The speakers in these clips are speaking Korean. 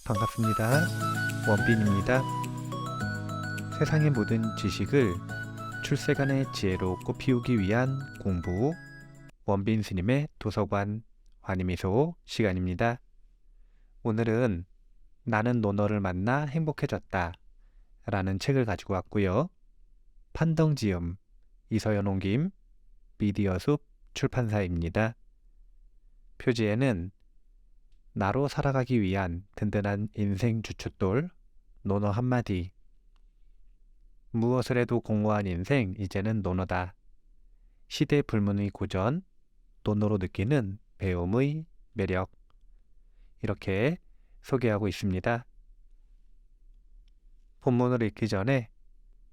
반갑습니다. 원빈입니다. 세상의 모든 지식을 출세간의 지혜로 꽃피우기 위한 공부, 원빈 스님의 도서관 환희미소 시간입니다. 오늘은 나는 논어를 만나 행복해졌다 라는 책을 가지고 왔고요. 판덕지음, 이서연 옮김, 미디어숲 출판사입니다. 표지에는 나로 살아가기 위한 든든한 인생 주춧돌, 논어 한마디. 무엇을 해도 공허한 인생, 이제는 논어다. 시대 불문의 고전, 논어로 느끼는 배움의 매력. 이렇게 소개하고 있습니다. 본문을 읽기 전에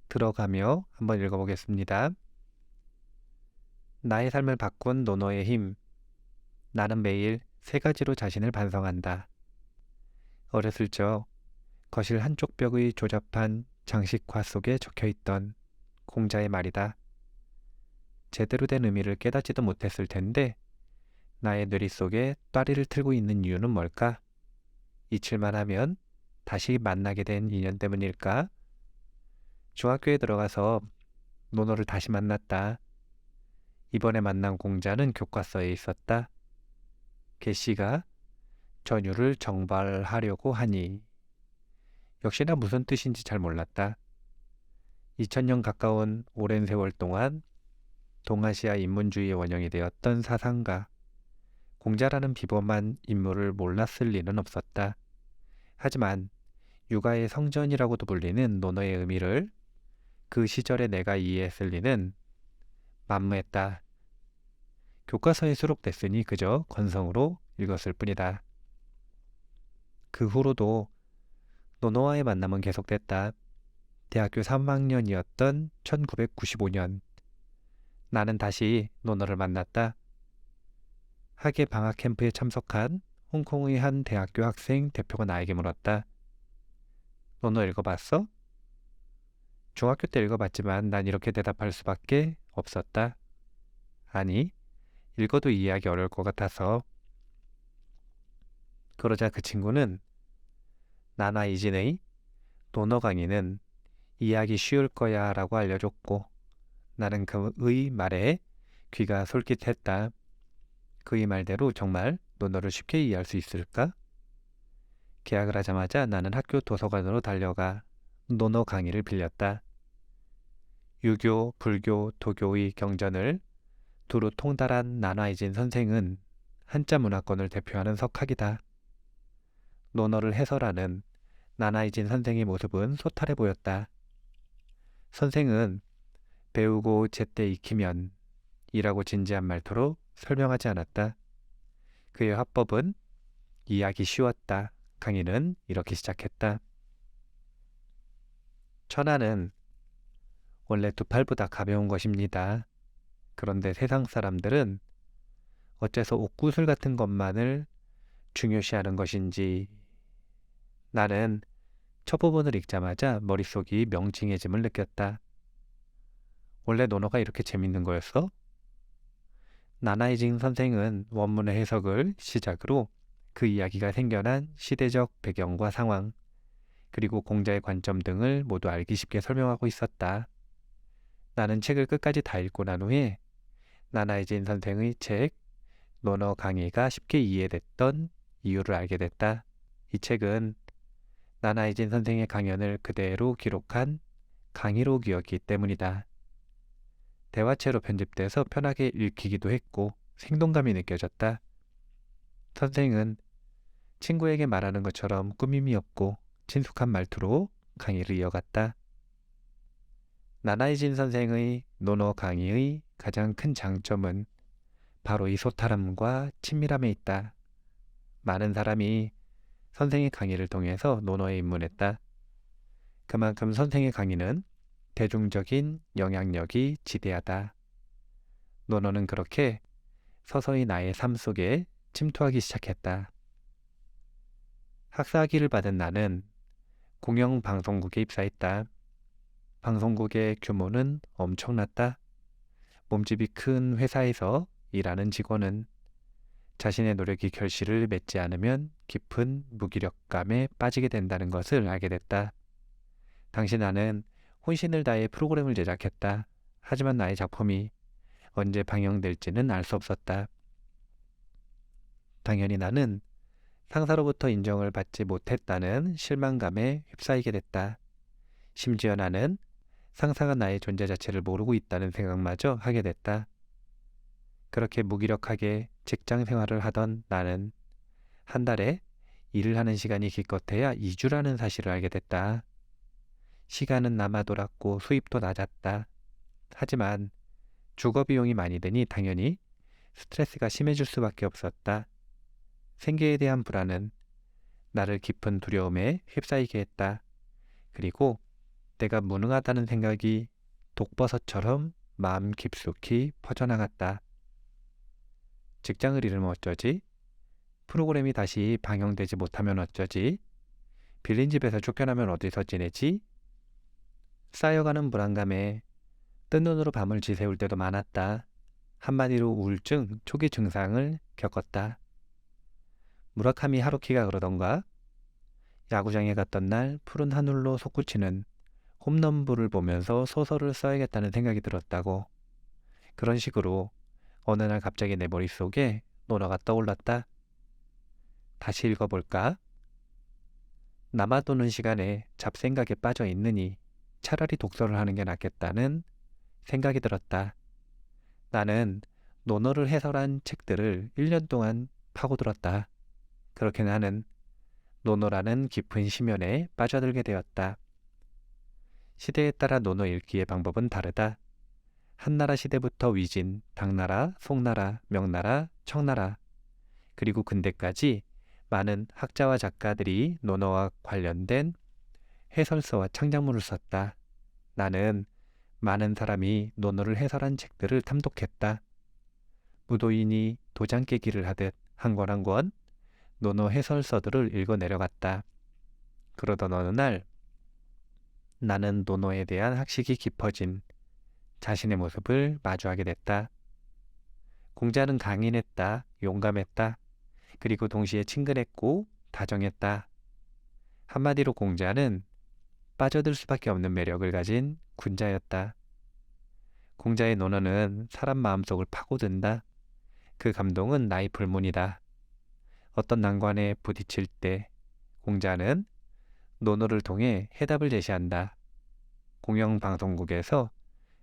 들어가며 한번 읽어보겠습니다. 나의 삶을 바꾼 논어의 힘. 나는 매일 세 가지로 자신을 반성한다. 어렸을 적 거실 한쪽 벽의 조잡한 장식화 속에 적혀있던 공자의 말이다. 제대로 된 의미를 깨닫지도 못했을 텐데 나의 뇌리 속에 따리를 틀고 있는 이유는 뭘까? 잊힐만 하면 다시 만나게 된 인연 때문일까? 중학교에 들어가서 논어를 다시 만났다. 이번에 만난 공자는 교과서에 있었다. 개씨가 전유를 정발하려고 하니 역시나 무슨 뜻인지 잘 몰랐다. 2000년 가까운 오랜 세월 동안 동아시아 인문주의의 원형이 되었던 사상가 공자라는 비범한 인물을 몰랐을 리는 없었다. 하지만 육아의 성전이라고도 불리는 논어의 의미를 그 시절에 내가 이해했을 리는 만무했다. 교과서에 수록됐으니 그저 건성으로 읽었을 뿐이다. 그 후로도 논어와의 만남은 계속됐다. 대학교 3학년이었던 1995년 나는 다시 논어를 만났다. 학예 방학 캠프에 참석한 홍콩의 한 대학교 학생 대표가 나에게 물었다. 논어 읽어봤어? 중학교 때 읽어봤지만 난 이렇게 대답할 수밖에 없었다. 아니, 읽어도 이해하기 어려울 것 같아서. 그러자 그 친구는 나나 이진의 논어 강의는 이해하기 쉬울 거야 라고 알려줬고 나는 그의 말에 귀가 솔깃했다. 그의 말대로 정말 논어를 쉽게 이해할 수 있을까? 개학을 하자마자 나는 학교 도서관으로 달려가 논어 강의를 빌렸다. 유교, 불교, 도교의 경전을 두루 통달한 나나이진 선생은 한자 문화권을 대표하는 석학이다. 논어를 해설하는 나나이진 선생의 모습은 소탈해 보였다. 선생은 배우고 제때 익히면 이라고 진지한 말투로 설명하지 않았다. 그의 화법은 이해하기 쉬웠다. 강의는 이렇게 시작했다. 천하는 원래 두 팔보다 가벼운 것입니다. 그런데 세상 사람들은 어째서 옥구슬 같은 것만을 중요시하는 것인지. 나는 첫 부분을 읽자마자 머릿속이 명징해짐을 느꼈다. 원래 논어가 이렇게 재밌는 거였어? 나나이징 선생은 원문의 해석을 시작으로 그 이야기가 생겨난 시대적 배경과 상황, 그리고 공자의 관점 등을 모두 알기 쉽게 설명하고 있었다. 나는 책을 끝까지 다 읽고 난 후에 나나이진 선생의 책 논어 강의가 쉽게 이해됐던 이유를 알게 됐다. 이 책은 나나이진 선생의 강연을 그대로 기록한 강의록이었기 때문이다. 대화체로 편집돼서 편하게 읽히기도 했고 생동감이 느껴졌다. 선생은 친구에게 말하는 것처럼 꾸밈이 없고 친숙한 말투로 강의를 이어갔다. 나나이진 선생의 논어 강의의 가장 큰 장점은 바로 이 소탈함과 친밀함에 있다. 많은 사람이 선생의 강의를 통해서 논어에 입문했다. 그만큼 선생의 강의는 대중적인 영향력이 지대하다. 논어는 그렇게 서서히 나의 삶 속에 침투하기 시작했다. 학사학위를 받은 나는 공영방송국에 입사했다. 방송국의 규모는 엄청났다. 몸집이 큰 회사에서 일하는 직원은 자신의 노력이 결실을 맺지 않으면 깊은 무기력감에 빠지게 된다는 것을 알게 됐다. 당시 나는 혼신을 다해 프로그램을 제작했다. 하지만 나의 작품이 언제 방영될지는 알 수 없었다. 당연히 나는 상사로부터 인정을 받지 못했다는 실망감에 휩싸이게 됐다. 심지어 나는 상사가 나의 존재 자체를 모르고 있다는 생각마저 하게 됐다. 그렇게 무기력하게 직장 생활을 하던 나는 한 달에 일을 하는 시간이 기껏해야 2주라는 사실을 알게 됐다. 시간은 남아 돌았고 수입도 낮았다. 하지만 주거 비용이 많이 드니 당연히 스트레스가 심해질 수밖에 없었다. 생계에 대한 불안은 나를 깊은 두려움에 휩싸이게 했다. 그리고 내가 무능하다는 생각이 독버섯처럼 마음 깊숙이 퍼져나갔다. 직장을 잃으면 어쩌지? 프로그램이 다시 방영되지 못하면 어쩌지? 빌린 집에서 쫓겨나면 어디서 지내지? 쌓여가는 불안감에 뜬 눈으로 밤을 지새울 때도 많았다. 한마디로 우울증 초기 증상을 겪었다. 무라카미 하루키가 그러던가? 야구장에 갔던 날 푸른 하늘로 솟구치는 홈런볼을 보면서 소설을 써야겠다는 생각이 들었다고. 그런 식으로 어느 날 갑자기 내 머릿속에 논어가 떠올랐다. 다시 읽어볼까? 남아도는 시간에 잡생각에 빠져 있느니 차라리 독서를 하는 게 낫겠다는 생각이 들었다. 나는 논어를 해설한 책들을 1년 동안 파고들었다. 그렇게 나는 논어라는 깊은 심연에 빠져들게 되었다. 시대에 따라 논어 읽기의 방법은 다르다. 한나라 시대부터 위진, 당나라, 송나라, 명나라, 청나라, 그리고 근대까지 많은 학자와 작가들이 논어와 관련된 해설서와 창작물을 썼다. 나는 많은 사람이 논어를 해설한 책들을 탐독했다. 무도인이 도장 깨기를 하듯 한 권 한 권 논어 해설서들을 읽어 내려갔다. 그러던 어느 날 나는 논어에 대한 학식이 깊어진 자신의 모습을 마주하게 됐다. 공자는 강인했다, 용감했다, 그리고 동시에 친근했고 다정했다. 한마디로 공자는 빠져들 수밖에 없는 매력을 가진 군자였다. 공자의 논어는 사람 마음속을 파고든다. 그 감동은 나의 불문이다. 어떤 난관에 부딪힐 때 공자는 논어를 통해 해답을 제시한다. 공영방송국에서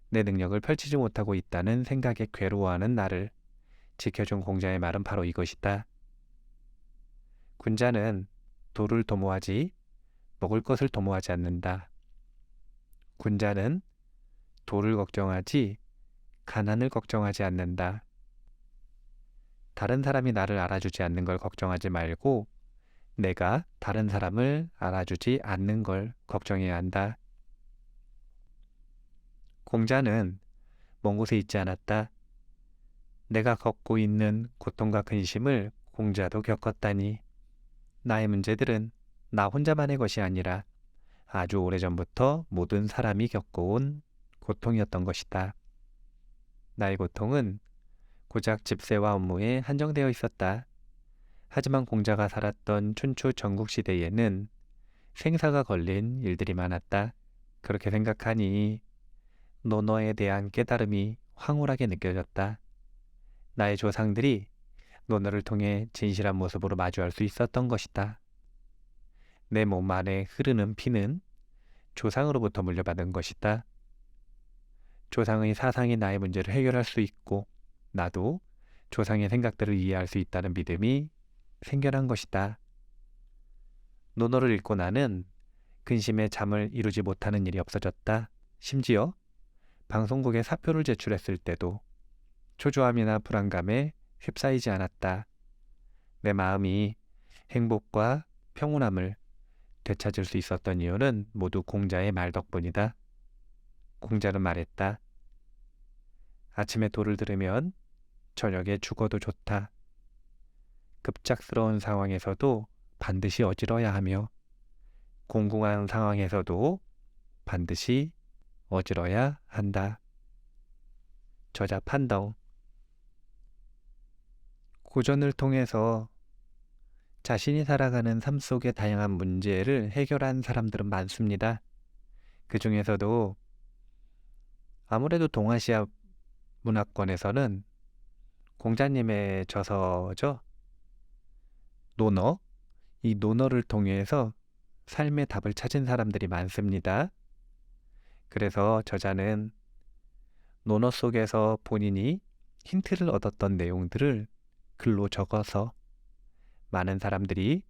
내 능력을 펼치지 못하고 있다는 생각에 괴로워하는 나를 지켜준 공자의 말은 바로 이것이다. 군자는 돌을 도모하지 먹을 것을 도모하지 않는다. 군자는 돌을 걱정하지 가난을 걱정하지 않는다. 다른 사람이 나를 알아주지 않는 걸 걱정하지 말고 내가 다른 사람을 알아주지 않는 걸 걱정해야 한다. 공자는 먼 곳에 있지 않았다. 내가 겪고 있는 고통과 근심을 공자도 겪었다니. 나의 문제들은 나 혼자만의 것이 아니라 아주 오래전부터 모든 사람이 겪어온 고통이었던 것이다. 나의 고통은 고작 집세와 업무에 한정되어 있었다. 하지만 공자가 살았던 춘추 전국시대에는 생사가 걸린 일들이 많았다. 그렇게 생각하니 논어에 대한 깨달음이 황홀하게 느껴졌다. 나의 조상들이 논어를 통해 진실한 모습으로 마주할 수 있었던 것이다. 내 몸 안에 흐르는 피는 조상으로부터 물려받은 것이다. 조상의 사상이 나의 문제를 해결할 수 있고 나도 조상의 생각들을 이해할 수 있다는 믿음이 생겨난 것이다. 논어를 읽고 나는 근심에 잠을 이루지 못하는 일이 없어졌다. 심지어 방송국에 사표를 제출했을 때도 초조함이나 불안감에 휩싸이지 않았다. 내 마음이 행복과 평온함을 되찾을 수 있었던 이유는 모두 공자의 말 덕분이다. 공자는 말했다. 아침에 도를 들으면 저녁에 죽어도 좋다. 급작스러운 상황에서도 반드시 어지러야 하며 공공한 상황에서도 반드시 어지러야 한다. 저자 판덕. 고전을 통해서 자신이 살아가는 삶 속의 다양한 문제를 해결한 사람들은 많습니다. 그 중에서도 아무래도 동아시아 문화권에서는 공자님의 저서죠. 논어, 이 논어를 통해서 삶의 답을 찾은 사람들이 많습니다. 그래서 저자는 논어 속에서 본인이 힌트를 얻었던 내용들을 글로 적어서 많은 사람들이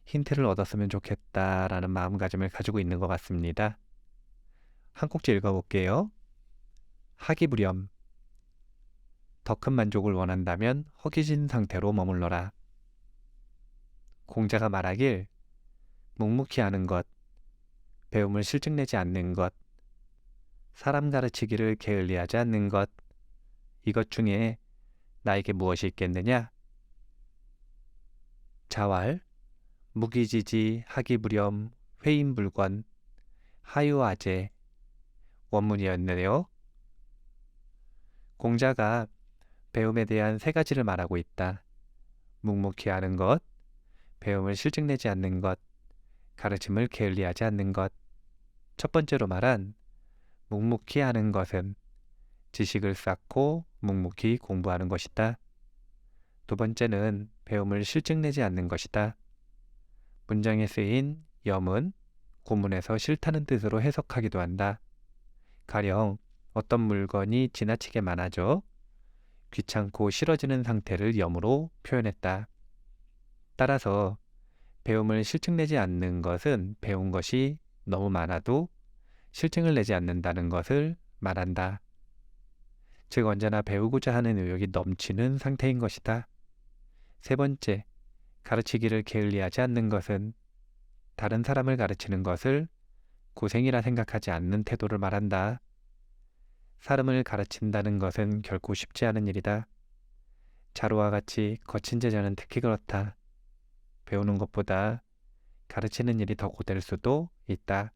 힌트를 얻었으면 좋겠다라는 마음가짐을 가지고 있는 것 같습니다. 한 꼭지 읽어볼게요. 하기부렴. 더 큰 만족을 원한다면 허기진 상태로 머물러라. 공자가 말하길 묵묵히 하는 것, 배움을 실증내지 않는 것, 사람 가르치기를 게을리하지 않는 것, 이것 중에 나에게 무엇이 있겠느냐? 자왈, 무기지지, 하기부렴, 회인불권, 하유아제, 원문이었네요. 공자가 배움에 대한 세 가지를 말하고 있다. 묵묵히 하는 것, 배움을 실증내지 않는 것, 가르침을 게을리하지 않는 것. 첫 번째로 말한 묵묵히 하는 것은 지식을 쌓고 묵묵히 공부하는 것이다. 두 번째는 배움을 실증내지 않는 것이다. 문장에 쓰인 염은 고문에서 싫다는 뜻으로 해석하기도 한다. 가령 어떤 물건이 지나치게 많아져 귀찮고 싫어지는 상태를 염으로 표현했다. 따라서 배움을 실증내지 않는 것은 배운 것이 너무 많아도 실증을 내지 않는다는 것을 말한다. 즉 언제나 배우고자 하는 의욕이 넘치는 상태인 것이다. 세 번째, 가르치기를 게을리하지 않는 것은 다른 사람을 가르치는 것을 고생이라 생각하지 않는 태도를 말한다. 사람을 가르친다는 것은 결코 쉽지 않은 일이다. 자루와 같이 거친 제자는 특히 그렇다. 배우는 것보다 가르치는 일이 더 고될 수도 있다.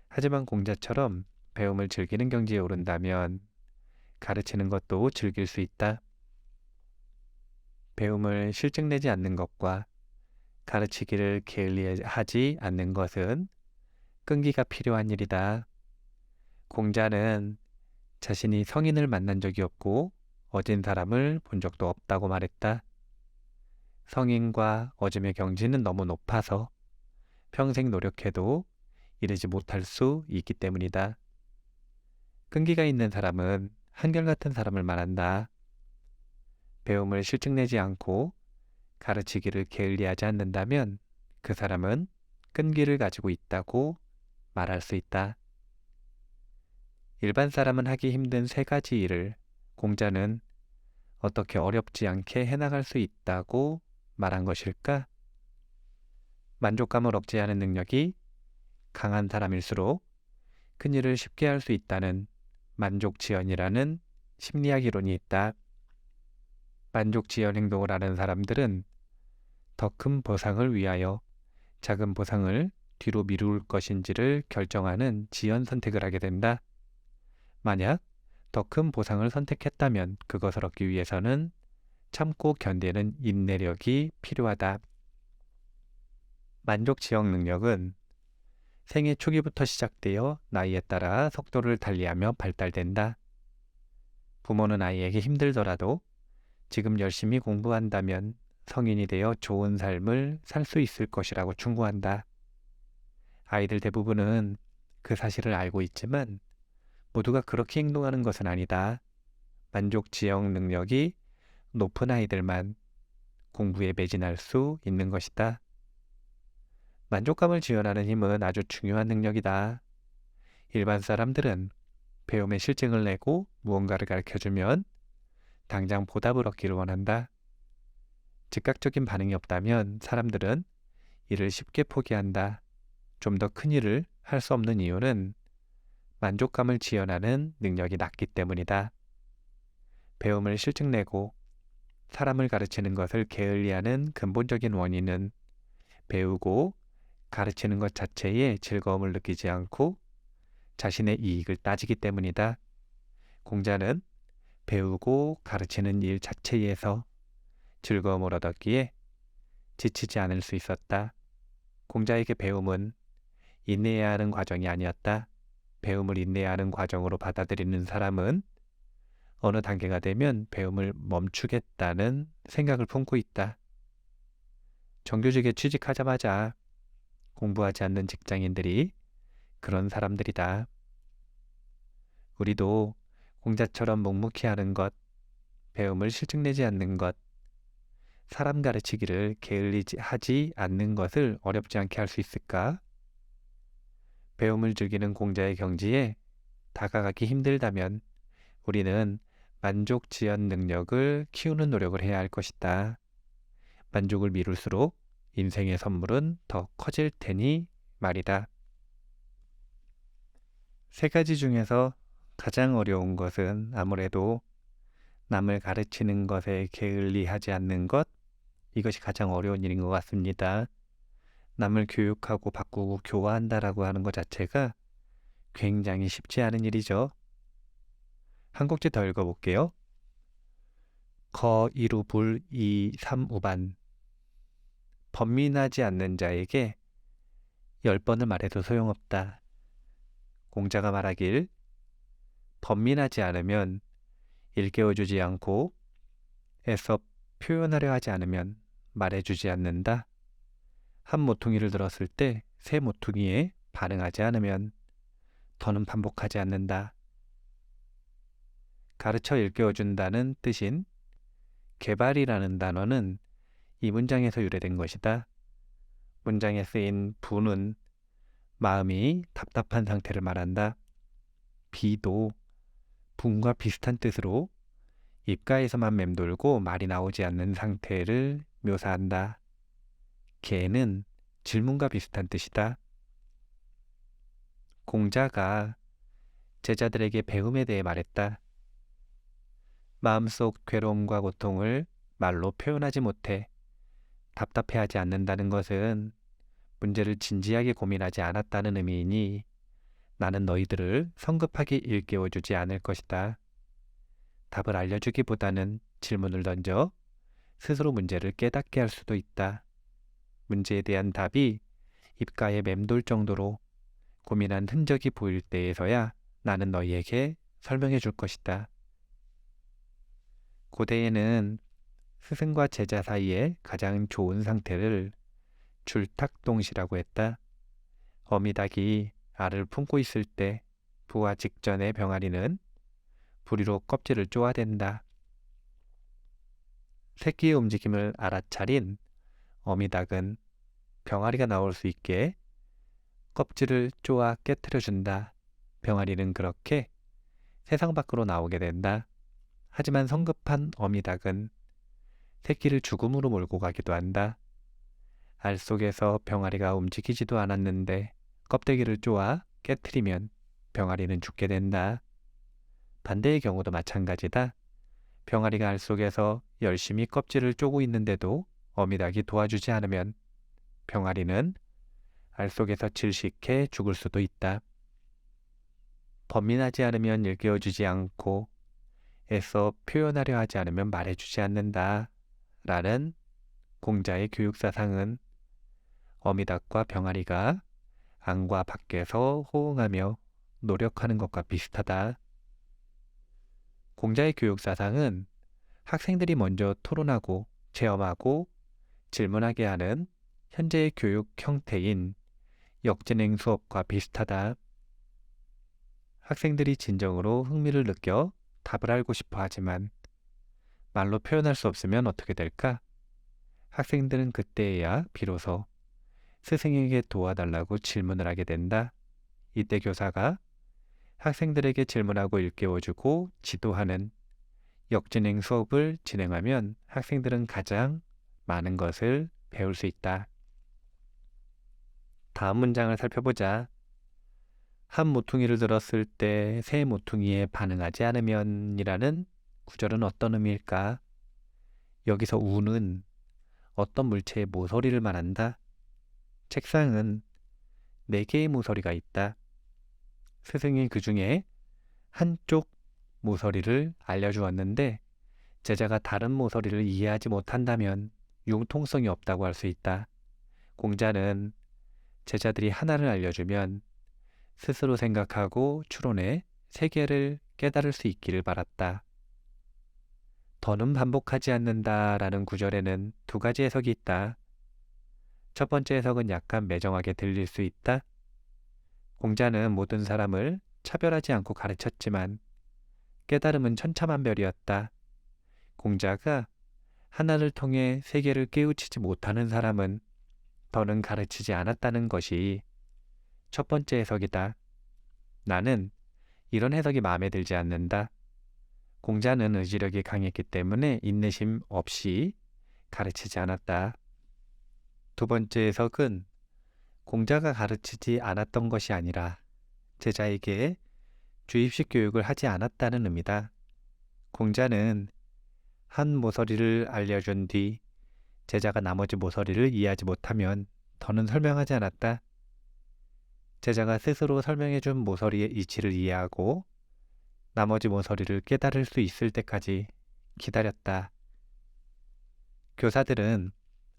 하지만 공자처럼 배움을 즐기는 경지에 오른다면 가르치는 것도 즐길 수 있다. 배움을 실증내지 않는 것과 가르치기를 게을리하지 않는 것은 끈기가 필요한 일이다. 공자는 자신이 성인을 만난 적이 없고 어진 사람을 본 적도 없다고 말했다. 성인과 어짐의 경지는 너무 높아서 평생 노력해도 이르지 못할 수 있기 때문이다. 끈기가 있는 사람은 한결같은 사람을 말한다. 배움을 실증내지 않고 가르치기를 게을리하지 않는다면 그 사람은 끈기를 가지고 있다고 말할 수 있다. 일반 사람은 하기 힘든 세 가지 일을 공자는 어떻게 어렵지 않게 해나갈 수 있다고 말한 것일까? 만족감을 억제하는 능력이 강한 사람일수록 큰 일을 쉽게 할 수 있다는 만족지연이라는 심리학 이론이 있다. 만족지연 행동을 하는 사람들은 더 큰 보상을 위하여 작은 보상을 뒤로 미룰 것인지를 결정하는 지연 선택을 하게 된다. 만약 더 큰 보상을 선택했다면 그것을 얻기 위해서는 참고 견디는 인내력이 필요하다. 만족지역 능력은 생애 초기부터 시작되어 나이에 따라 속도를 달리하며 발달된다. 부모는 아이에게 힘들더라도 지금 열심히 공부한다면 성인이 되어 좋은 삶을 살 수 있을 것이라고 충고한다. 아이들 대부분은 그 사실을 알고 있지만 모두가 그렇게 행동하는 것은 아니다. 만족지역 능력이 높은 아이들만 공부에 매진할 수 있는 것이다. 만족감을 지원하는 힘은 아주 중요한 능력이다. 일반 사람들은 배움에 실증을 내고 무언가를 가르쳐주면 당장 보답을 얻기를 원한다. 즉각적인 반응이 없다면 사람들은 이를 쉽게 포기한다. 좀 더 큰 일을 할 수 없는 이유는 만족감을 지연하는 능력이 낮기 때문이다. 배움을 실증내고 사람을 가르치는 것을 게을리하는 근본적인 원인은 배우고 가르치는 것 자체에 즐거움을 느끼지 않고 자신의 이익을 따지기 때문이다. 공자는 배우고 가르치는 일 자체에서 즐거움을 얻었기에 지치지 않을 수 있었다. 공자에게 배움은 인내해야 하는 과정이 아니었다. 배움을 인내해야 하는 과정으로 받아들이는 사람은 어느 단계가 되면 배움을 멈추겠다는 생각을 품고 있다. 정규직에 취직하자마자 공부하지 않는 직장인들이 그런 사람들이다. 우리도 공자처럼 묵묵히 하는 것, 배움을 실증내지 않는 것, 사람 가르치기를 게을리하지 않는 것을 어렵지 않게 할 수 있을까? 배움을 즐기는 공자의 경지에 다가가기 힘들다면 우리는 만족 지연 능력을 키우는 노력을 해야 할 것이다. 만족을 미룰수록 인생의 선물은 더 커질 테니 말이다. 세 가지 중에서 가장 어려운 것은 아무래도 남을 가르치는 것에 게을리하지 않는 것, 이것이 가장 어려운 일인 것 같습니다. 남을 교육하고 바꾸고 교화한다라고 하는 것 자체가 굉장히 쉽지 않은 일이죠. 한 곡지 더 읽어볼게요. 거 이루 불 이 삼우반. 번민하지 않는 자에게 10번을 말해도 소용없다. 공자가 말하길 번민하지 않으면 일깨워주지 않고 애써 표현하려 하지 않으면 말해주지 않는다. 한 모퉁이를 들었을 때 새 모퉁이에 반응하지 않으면 더는 반복하지 않는다. 가르쳐 일깨워준다는 뜻인 개발이라는 단어는 이 문장에서 유래된 것이다. 문장에 쓰인 부는 마음이 답답한 상태를 말한다. 비도 분과 비슷한 뜻으로 입가에서만 맴돌고 말이 나오지 않는 상태를 묘사한다. 개는 질문과 비슷한 뜻이다. 공자가 제자들에게 배움에 대해 말했다. 마음속 괴로움과 고통을 말로 표현하지 못해 답답해하지 않는다는 것은 문제를 진지하게 고민하지 않았다는 의미이니 나는 너희들을 성급하게 일깨워주지 않을 것이다. 답을 알려주기보다는 질문을 던져 스스로 문제를 깨닫게 할 수도 있다. 문제에 대한 답이 입가에 맴돌 정도로 고민한 흔적이 보일 때에서야 나는 너희에게 설명해 줄 것이다. 고대에는 스승과 제자 사이에 가장 좋은 상태를 줄탁동시라고 했다. 어미닭이 알을 품고 있을 때 부화 직전의 병아리는 부리로 껍질을 쪼아댄다. 새끼의 움직임을 알아차린 어미닭은 병아리가 나올 수 있게 껍질을 쪼아 깨트려준다. 병아리는 그렇게 세상 밖으로 나오게 된다. 하지만 성급한 어미닭은 새끼를 죽음으로 몰고 가기도 한다. 알 속에서 병아리가 움직이지도 않았는데 껍데기를 쪼아 깨트리면 병아리는 죽게 된다. 반대의 경우도 마찬가지다. 병아리가 알 속에서 열심히 껍질을 쪼고 있는데도 어미닭이 도와주지 않으면 병아리는 알 속에서 질식해 죽을 수도 있다. 번민하지 않으면 일깨워주지 않고 애써 표현하려 하지 않으면 말해주지 않는다. 라는 공자의 교육사상은 어미닭과 병아리가 안과 밖에서 호응하며 노력하는 것과 비슷하다. 공자의 교육사상은 학생들이 먼저 토론하고 체험하고 질문하게 하는 현재의 교육 형태인 역진행 수업과 비슷하다. 학생들이 진정으로 흥미를 느껴 답을 알고 싶어 하지만 말로 표현할 수 없으면 어떻게 될까? 학생들은 그때에야 비로소 스승에게 도와달라고 질문을 하게 된다. 이때 교사가 학생들에게 질문하고 일깨워주고 지도하는 역진행 수업을 진행하면 학생들은 가장 많은 것을 배울 수 있다. 다음 문장을 살펴보자. 한 모퉁이를 들었을 때 새 모퉁이에 반응하지 않으면 이라는 구절은 어떤 의미일까? 여기서 우는 어떤 물체의 모서리를 말한다. 책상은 4개의 모서리가 있다. 스승이 그 중에 한쪽 모서리를 알려주었는데 제자가 다른 모서리를 이해하지 못한다면 융통성이 없다고 할 수 있다. 공자는 제자들이 하나를 알려주면 스스로 생각하고 추론해 세계를 깨달을 수 있기를 바랐다. 더는 반복하지 않는다라는 구절에는 두 가지 해석이 있다. 첫 번째 해석은 약간 매정하게 들릴 수 있다. 공자는 모든 사람을 차별하지 않고 가르쳤지만 깨달음은 천차만별이었다. 공자가 하나를 통해 세계를 깨우치지 못하는 사람은 더는 가르치지 않았다는 것이 첫 번째 해석이다. 나는 이런 해석이 마음에 들지 않는다. 공자는 의지력이 강했기 때문에 인내심 없이 가르치지 않았다. 두 번째 해석은 공자가 가르치지 않았던 것이 아니라 제자에게 주입식 교육을 하지 않았다는 의미다. 공자는 한 모서리를 알려준 뒤 제자가 나머지 모서리를 이해하지 못하면 더는 설명하지 않았다. 제자가 스스로 설명해준 모서리의 이치를 이해하고 나머지 모서리를 깨달을 수 있을 때까지 기다렸다. 교사들은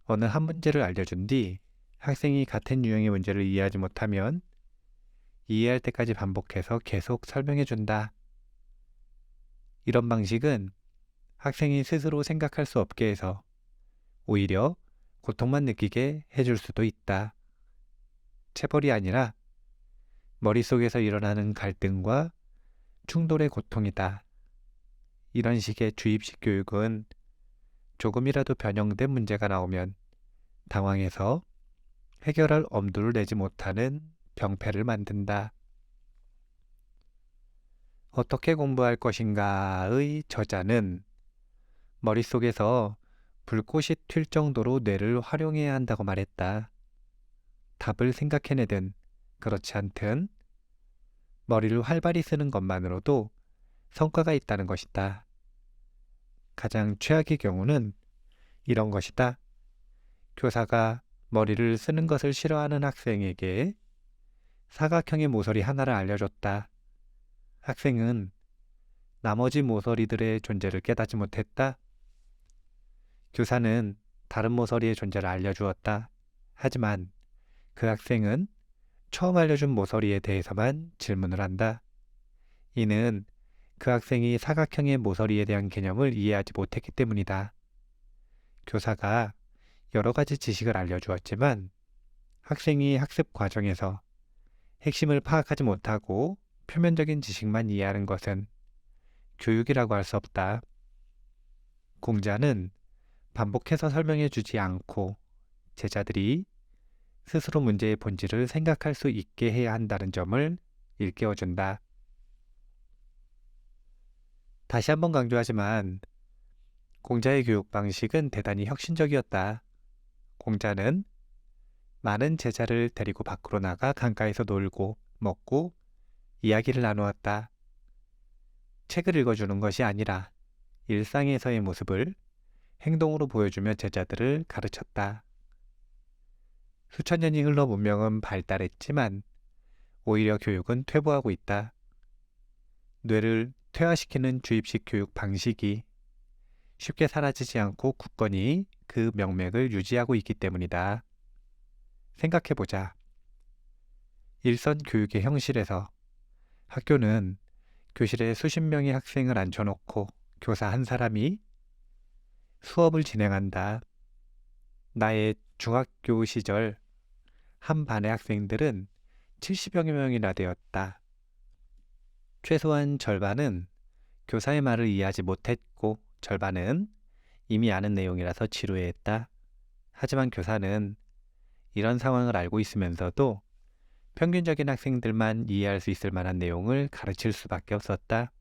어느 한 문제를 알려준 뒤 학생이 같은 유형의 문제를 이해하지 못하면 이해할 때까지 반복해서 계속 설명해준다. 이런 방식은 학생이 스스로 생각할 수 없게 해서 오히려 고통만 느끼게 해줄 수도 있다. 체벌이 아니라 머릿속에서 일어나는 갈등과 충돌의 고통이다. 이런 식의 주입식 교육은 조금이라도 변형된 문제가 나오면 당황해서 해결할 엄두를 내지 못하는 병폐를 만든다. 어떻게 공부할 것인가의 저자는 머릿속에서 불꽃이 튈 정도로 뇌를 활용해야 한다고 말했다. 답을 생각해내든 그렇지 않든 머리를 활발히 쓰는 것만으로도 성과가 있다는 것이다. 가장 최악의 경우는 이런 것이다. 교사가 머리를 쓰는 것을 싫어하는 학생에게 사각형의 모서리 하나를 알려줬다. 학생은 나머지 모서리들의 존재를 깨닫지 못했다. 교사는 다른 모서리의 존재를 알려주었다. 하지만 그 학생은 처음 알려준 모서리에 대해서만 질문을 한다. 이는 그 학생이 사각형의 모서리에 대한 개념을 이해하지 못했기 때문이다. 교사가 여러 가지 지식을 알려주었지만 학생이 학습 과정에서 핵심을 파악하지 못하고 표면적인 지식만 이해하는 것은 교육이라고 할 수 없다. 공자는 반복해서 설명해 주지 않고 제자들이 스스로 문제의 본질을 생각할 수 있게 해야 한다는 점을 일깨워준다. 다시 한번 강조하지만 공자의 교육 방식은 대단히 혁신적이었다. 공자는 많은 제자를 데리고 밖으로 나가 강가에서 놀고 먹고 이야기를 나누었다. 책을 읽어주는 것이 아니라 일상에서의 모습을 행동으로 보여주며 제자들을 가르쳤다. 수천 년이 흘러 문명은 발달했지만 오히려 교육은 퇴보하고 있다. 뇌를 퇴화시키는 주입식 교육 방식이 쉽게 사라지지 않고 굳건히 그 명맥을 유지하고 있기 때문이다. 생각해보자. 일선 교육의 형실에서 학교는 교실에 수십 명의 학생을 앉혀놓고 교사 한 사람이 수업을 진행한다. 나의 중학교 시절 한 반의 학생들은 70여 명이나 되었다. 최소한 절반은 교사의 말을 이해하지 못했고 절반은 이미 아는 내용이라서 지루해했다. 하지만 교사는 이런 상황을 알고 있으면서도 평균적인 학생들만 이해할 수 있을 만한 내용을 가르칠 수밖에 없었다.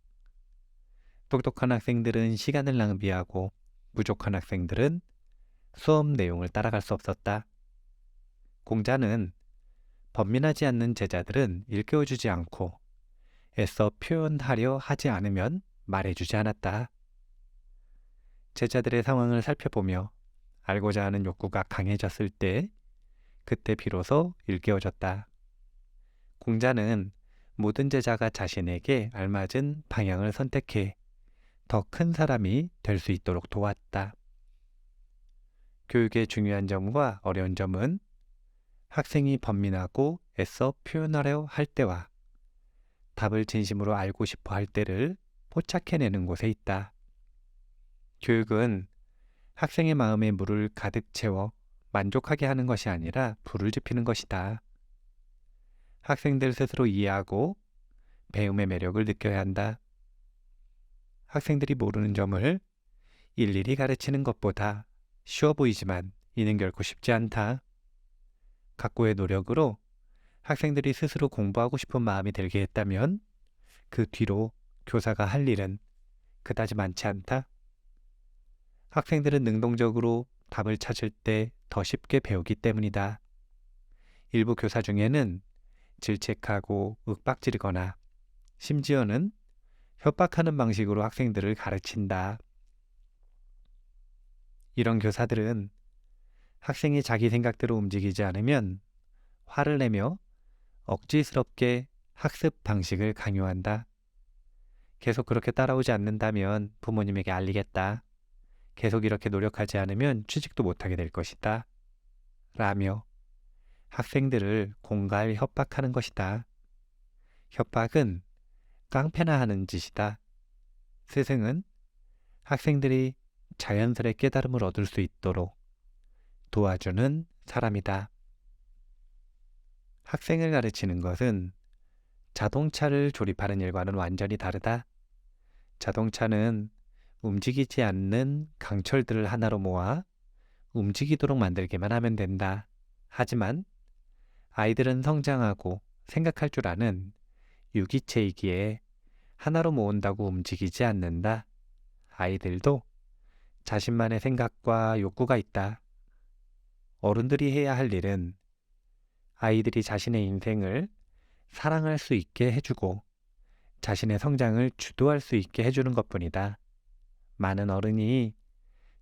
똑똑한 학생들은 시간을 낭비하고 부족한 학생들은 수업 내용을 따라갈 수 없었다. 공자는 번민하지 않는 제자들은 일깨워주지 않고 애써 표현하려 하지 않으면 말해주지 않았다. 제자들의 상황을 살펴보며 알고자 하는 욕구가 강해졌을 때 그때 비로소 일깨워졌다. 공자는 모든 제자가 자신에게 알맞은 방향을 선택해 더 큰 사람이 될 수 있도록 도왔다. 교육의 중요한 점과 어려운 점은 학생이 번민하고 애써 표현하려 할 때와 답을 진심으로 알고 싶어 할 때를 포착해내는 곳에 있다. 교육은 학생의 마음에 물을 가득 채워 만족하게 하는 것이 아니라 불을 지피는 것이다. 학생들 스스로 이해하고 배움의 매력을 느껴야 한다. 학생들이 모르는 점을 일일이 가르치는 것보다 쉬워 보이지만 이는 결코 쉽지 않다. 각고의 노력으로 학생들이 스스로 공부하고 싶은 마음이 들게 했다면 그 뒤로 교사가 할 일은 그다지 많지 않다. 학생들은 능동적으로 답을 찾을 때 더 쉽게 배우기 때문이다. 일부 교사 중에는 질책하고 윽박지르거나 심지어는 협박하는 방식으로 학생들을 가르친다. 이런 교사들은 학생이 자기 생각대로 움직이지 않으면 화를 내며 억지스럽게 학습 방식을 강요한다. 계속 그렇게 따라오지 않는다면 부모님에게 알리겠다. 계속 이렇게 노력하지 않으면 취직도 못하게 될 것이다. 라며 학생들을 공갈 협박하는 것이다. 협박은 깡패나 하는 짓이다. 스승은 학생들이 자연스레 깨달음을 얻을 수 있도록 도와주는 사람이다. 학생을 가르치는 것은 자동차를 조립하는 일과는 완전히 다르다. 자동차는 움직이지 않는 강철들을 하나로 모아 움직이도록 만들기만 하면 된다. 하지만 아이들은 성장하고 생각할 줄 아는 유기체이기에 하나로 모은다고 움직이지 않는다. 아이들도 자신만의 생각과 욕구가 있다. 어른들이 해야 할 일은 아이들이 자신의 인생을 사랑할 수 있게 해주고 자신의 성장을 주도할 수 있게 해주는 것뿐이다. 많은 어른이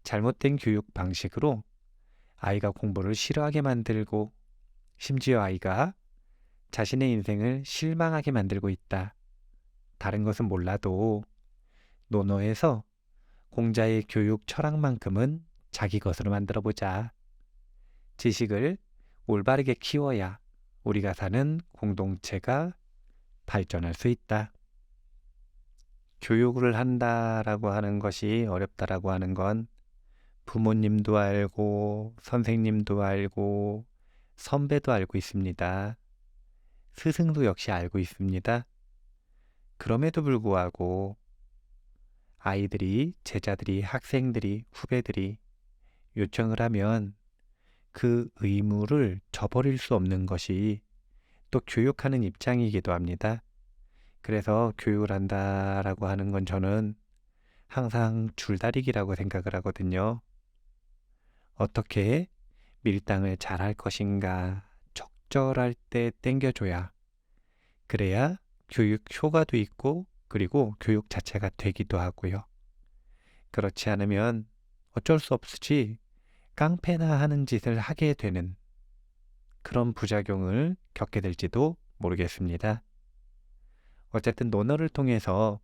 잘못된 교육 방식으로 아이가 공부를 싫어하게 만들고 심지어 아이가 자신의 인생을 실망하게 만들고 있다. 다른 것은 몰라도 논어에서 공자의 교육 철학만큼은 자기 것으로 만들어보자. 지식을 올바르게 키워야 우리가 사는 공동체가 발전할 수 있다. 교육을 한다라고 하는 것이 어렵다라고 하는 건 부모님도 알고 선생님도 알고 선배도 알고 있습니다. 스승도 역시 알고 있습니다. 그럼에도 불구하고 아이들이, 제자들이, 학생들이, 후배들이 요청을 하면 그 의무를 저버릴 수 없는 것이 또 교육하는 입장이기도 합니다. 그래서 교육을 한다라고 하는 건 저는 항상 줄다리기라고 생각을 하거든요. 어떻게 밀당을 잘할 것인가 적절할 때 땡겨줘야 그래야 교육 효과도 있고 그리고 교육 자체가 되기도 하고요. 그렇지 않으면 어쩔 수 없이 깡패나 하는 짓을 하게 되는 그런 부작용을 겪게 될지도 모르겠습니다. 어쨌든 논어를 통해서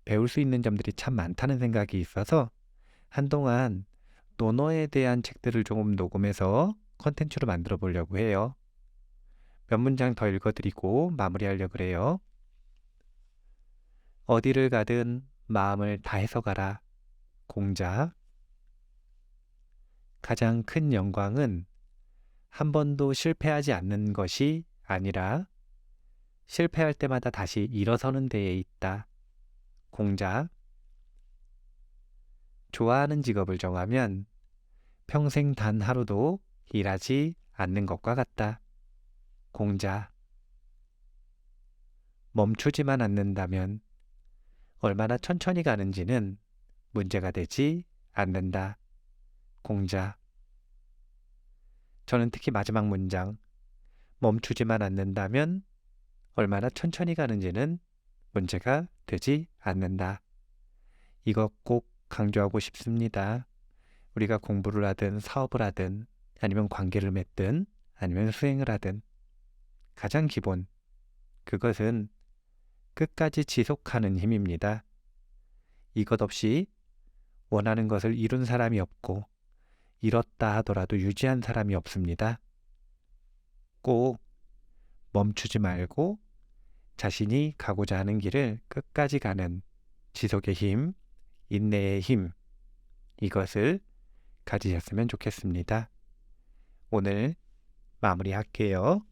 배울 수 있는 점들이 참 많다는 생각이 있어서 한동안 논어에 대한 책들을 조금 녹음해서 컨텐츠로 만들어 보려고 해요. 몇 문장 더 읽어드리고 마무리하려고 그래요. 어디를 가든 마음을 다해서 가라. 공자. 가장 큰 영광은 한 번도 실패하지 않는 것이 아니라 실패할 때마다 다시 일어서는 데에 있다. 공자. 좋아하는 직업을 정하면 평생 단 하루도 일하지 않는 것과 같다. 공자. 멈추지만 않는다면 얼마나 천천히 가는지는 문제가 되지 않는다. 공자. 저는 특히 마지막 문장 멈추지만 않는다면 얼마나 천천히 가는지는 문제가 되지 않는다. 이거 꼭 강조하고 싶습니다. 우리가 공부를 하든 사업을 하든 아니면 관계를 맺든 아니면 수행을 하든 가장 기본 그것은 끝까지 지속하는 힘입니다. 이것 없이 원하는 것을 이룬 사람이 없고 잃었다 하더라도 유지한 사람이 없습니다. 꼭 멈추지 말고 자신이 가고자 하는 길을 끝까지 가는 지속의 힘, 인내의 힘, 이것을 가지셨으면 좋겠습니다. 오늘 마무리할게요.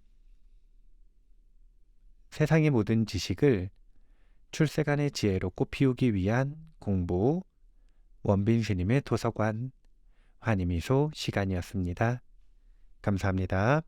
세상의 모든 지식을 출세간의 지혜로 꽃피우기 위한 공부, 원빈 스님의 도서관, 환희미소 시간이었습니다. 감사합니다.